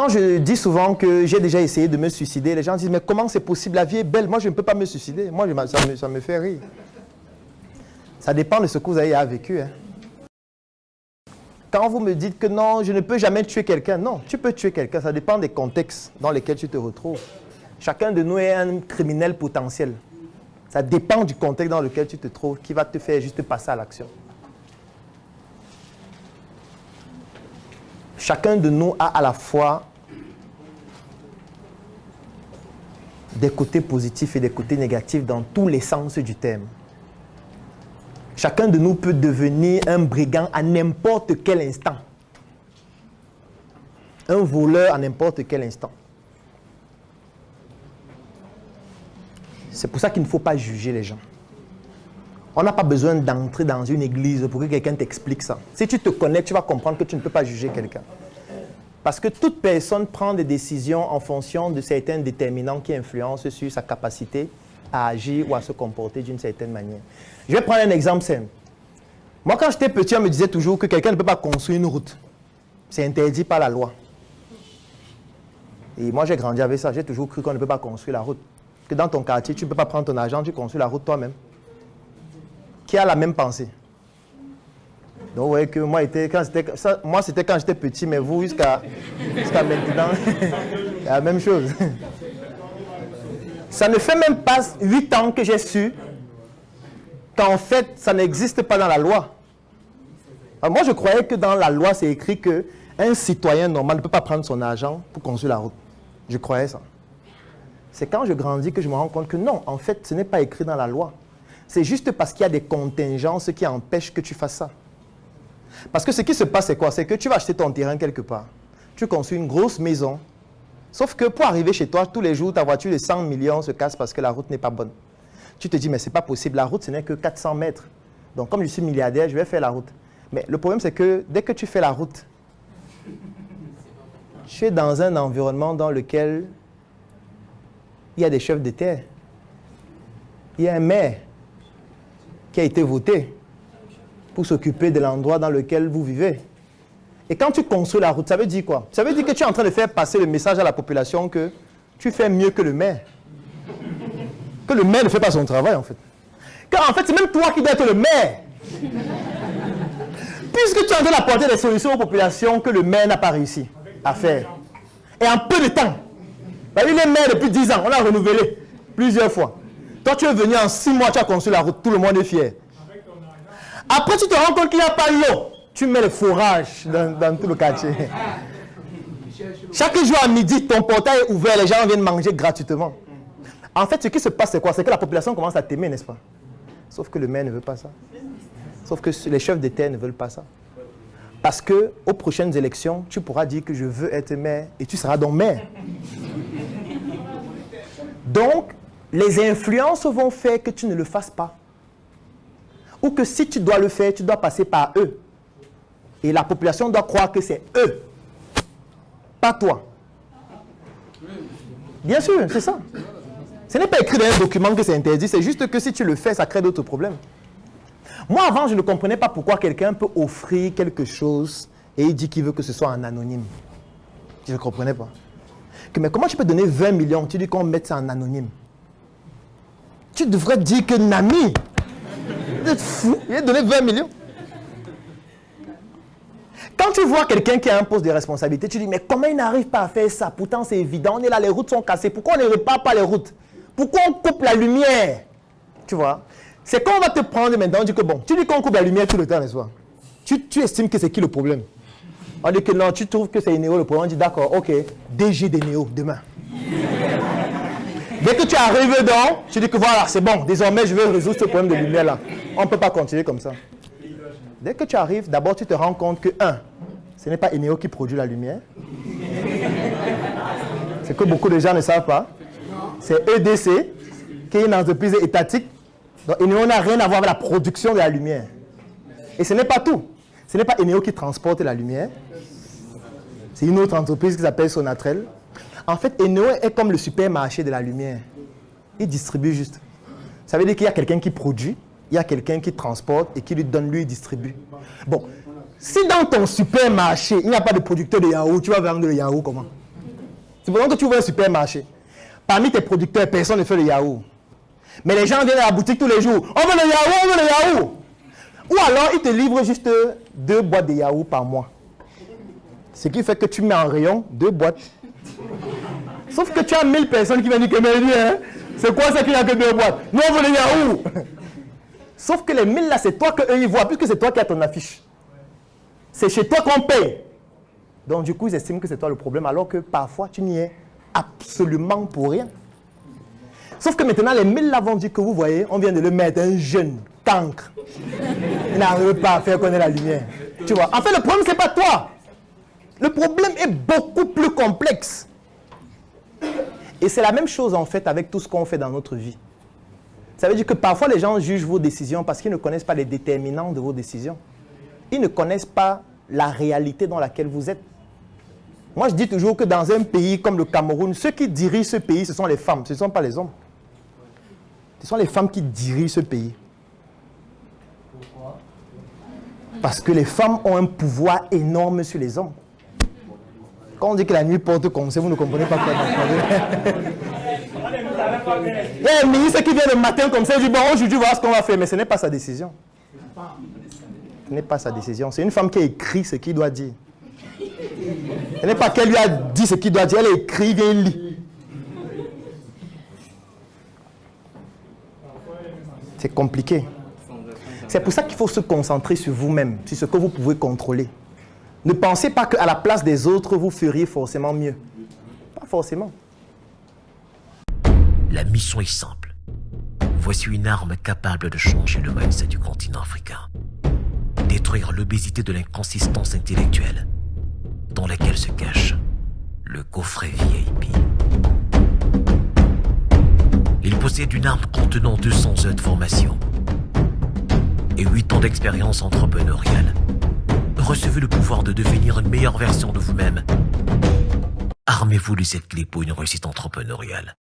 Quand je dis souvent que j'ai déjà essayé de me suicider, les gens disent, mais comment c'est possible? La vie est belle, moi je ne peux pas me suicider. Moi, ça me fait rire. Ça dépend de ce que vous avez vécu. Hein. Quand vous me dites que non, je ne peux jamais tuer quelqu'un, non, tu peux tuer quelqu'un, ça dépend des contextes dans lesquels tu te retrouves. Chacun de nous est un criminel potentiel. Ça dépend du contexte dans lequel tu te trouves qui va te faire juste passer à l'action. Chacun de nous a à la fois des côtés positifs et des côtés négatifs dans tous les sens du terme. Chacun de nous peut devenir un brigand à n'importe quel instant. Un voleur à n'importe quel instant. C'est pour ça qu'il ne faut pas juger les gens. On n'a pas besoin d'entrer dans une église pour que quelqu'un t'explique ça. Si tu te connais, tu vas comprendre que tu ne peux pas juger quelqu'un. Parce que toute personne prend des décisions en fonction de certains déterminants qui influencent sur sa capacité à agir ou à se comporter d'une certaine manière. Je vais prendre un exemple simple. Moi, quand j'étais petit, on me disait toujours que quelqu'un ne peut pas construire une route. C'est interdit par la loi. Et moi, j'ai grandi avec ça. J'ai toujours cru qu'on ne peut pas construire la route. Que dans ton quartier, tu ne peux pas prendre ton argent, tu construis la route toi-même. Qui a la même pensée? Donc, vous voyez que moi, c'était quand j'étais petit, mais vous, jusqu'à maintenant, c'est la même chose. Ça ne fait même pas 8 ans que j'ai su qu'en fait, ça n'existe pas dans la loi. Alors moi, je croyais que dans la loi, c'est écrit qu'un citoyen normal ne peut pas prendre son argent pour construire la route. Je croyais ça. C'est quand je grandis que je me rends compte que non, en fait, ce n'est pas écrit dans la loi. C'est juste parce qu'il y a des contingences qui empêchent que tu fasses ça. Parce que ce qui se passe, c'est quoi? C'est que tu vas acheter ton terrain quelque part. Tu construis une grosse maison. Sauf que pour arriver chez toi, tous les jours, ta voiture de 100 millions se casse parce que la route n'est pas bonne. Tu te dis, mais ce n'est pas possible. La route, ce n'est que 400 mètres. Donc, comme je suis milliardaire, je vais faire la route. Mais le problème, c'est que dès que tu fais la route, tu es dans un environnement dans lequel il y a des chefs de terre. Il y a un maire qui a été voté pour s'occuper de l'endroit dans lequel vous vivez. Et quand tu construis la route, ça veut dire quoi? Ça veut dire que tu es en train de faire passer le message à la population que tu fais mieux que le maire. Que le maire ne fait pas son travail, en fait. Car en fait, c'est même toi qui dois être le maire. Puisque tu es en train d'apporter des solutions aux populations que le maire n'a pas réussi à faire. Et en peu de temps. Il est maire depuis 10 ans, on l'a renouvelé plusieurs fois. Toi, tu es venu en 6 mois, tu as construit la route, tout le monde est fier. Après, tu te rends compte qu'il n'y a pas l'eau. Tu mets le forage dans tout le quartier. Chaque jour à midi, ton portail est ouvert, les gens viennent manger gratuitement. En fait, ce qui se passe, c'est quoi? C'est que la population commence à t'aimer, n'est-ce pas? Sauf que le maire ne veut pas ça. Sauf que les chefs de terre ne veulent pas ça. Parce qu'aux prochaines élections, tu pourras dire que je veux être maire et tu seras donc maire. Donc, les influences vont faire que tu ne le fasses pas. Ou que si tu dois le faire, tu dois passer par eux. Et la population doit croire que c'est eux, pas toi. Bien sûr, c'est ça. Ce n'est pas écrit dans un document que c'est interdit, c'est juste que si tu le fais, ça crée d'autres problèmes. Moi, avant, je ne comprenais pas pourquoi quelqu'un peut offrir quelque chose et il dit qu'il veut que ce soit en anonyme. Je ne comprenais pas. Mais comment tu peux donner 20 millions? Tu dis qu'on mette ça en anonyme. Tu devrais dire que Nami, vous êtes fou, il a donné 20 millions. Quand tu vois quelqu'un qui a un poste de responsabilité, tu dis, mais comment il n'arrive pas à faire ça? Pourtant, c'est évident, on est là, les routes sont cassées. Pourquoi on ne répare pas les routes? Pourquoi on coupe la lumière? Tu vois? C'est quand on va te prendre maintenant, on dit que bon, tu dis qu'on coupe la lumière tout le temps, n'est-ce pas? Tu estimes que c'est qui le problème? On dit que non, tu trouves que c'est Enéo le problème, on dit d'accord, ok, DG d'Enéo, demain. Dès que tu arrives dedans, tu dis que voilà, c'est bon, désormais je vais résoudre ce problème de lumière là. On ne peut pas continuer comme ça. Dès que tu arrives, d'abord tu te rends compte que, ce n'est pas Enéo qui produit la lumière. C'est que beaucoup de gens ne savent pas. C'est EDC, qui est une entreprise étatique. Donc Enéo n'a rien à voir avec la production de la lumière. Et ce n'est pas tout. Ce n'est pas Enéo qui transporte la lumière. C'est une autre entreprise qui s'appelle Sonatrel. En fait, Enéo est comme le supermarché de la lumière. Il distribue juste. Ça veut dire qu'il y a quelqu'un qui produit, il y a quelqu'un qui transporte et qui lui donne, lui, il distribue. Bon, si dans ton supermarché, il n'y a pas de producteur de yaourt, tu vas vendre le yaourt comment? C'est pour ça que tu ouvres un supermarché. Parmi tes producteurs, personne ne fait le yaourt. Mais les gens viennent à la boutique tous les jours. On veut le yaourt, on veut le yaourt. Ou alors, ils te livrent juste 2 boîtes de yaourt par mois. Ce qui fait que tu mets en rayon 2 boîtes. Sauf que tu as 1000 personnes qui viennent dire que hein, c'est quoi ça qu'il n'y a que 2 boîtes? Nous, on veut le yaourt. Sauf que les 1000 là, c'est toi qu'eux ils voient, puisque c'est toi qui as ton affiche. C'est chez toi qu'on paye. Donc du coup, ils estiment que c'est toi le problème, alors que parfois, tu n'y es absolument pour rien. Sauf que maintenant, les 1000 là vont dire que vous voyez, on vient de le mettre un jeune cancre. Il n'arrive pas à faire connaître la lumière. Tu vois, en fait, le problème, ce n'est pas toi. Le problème est beaucoup plus complexe. Et c'est la même chose, en fait, avec tout ce qu'on fait dans notre vie. Ça veut dire que parfois, les gens jugent vos décisions parce qu'ils ne connaissent pas les déterminants de vos décisions. Ils ne connaissent pas la réalité dans laquelle vous êtes. Moi, je dis toujours que dans un pays comme le Cameroun, ceux qui dirigent ce pays, ce sont les femmes, ce ne sont pas les hommes. Ce sont les femmes qui dirigent ce pays. Pourquoi? Parce que les femmes ont un pouvoir énorme sur les hommes. Quand on dit que la nuit porte conseil, vous ne comprenez pas quoi. Il y a un ministre qui vient le matin comme ça, il dit bon, aujourd'hui, voilà ce qu'on va faire, mais ce n'est pas sa décision. Ce n'est pas sa décision. C'est une femme qui a écrit ce qu'il doit dire. Ce n'est pas qu'elle lui a dit ce qu'il doit dire, elle a écrit, il vient lire. C'est compliqué. C'est pour ça qu'il faut se concentrer sur vous-même, sur ce que vous pouvez contrôler. Ne pensez pas qu'à la place des autres, vous feriez forcément mieux. Pas forcément. La mission est simple. Voici une arme capable de changer le mindset du continent africain. Détruire l'obésité de l'inconsistance intellectuelle dans laquelle se cache le coffret VIP. Il possède une arme contenant 200 heures de formation et 8 ans d'expérience entrepreneuriale. Recevez le pouvoir de devenir une meilleure version de vous-même. Armez-vous de cette clé pour une réussite entrepreneuriale.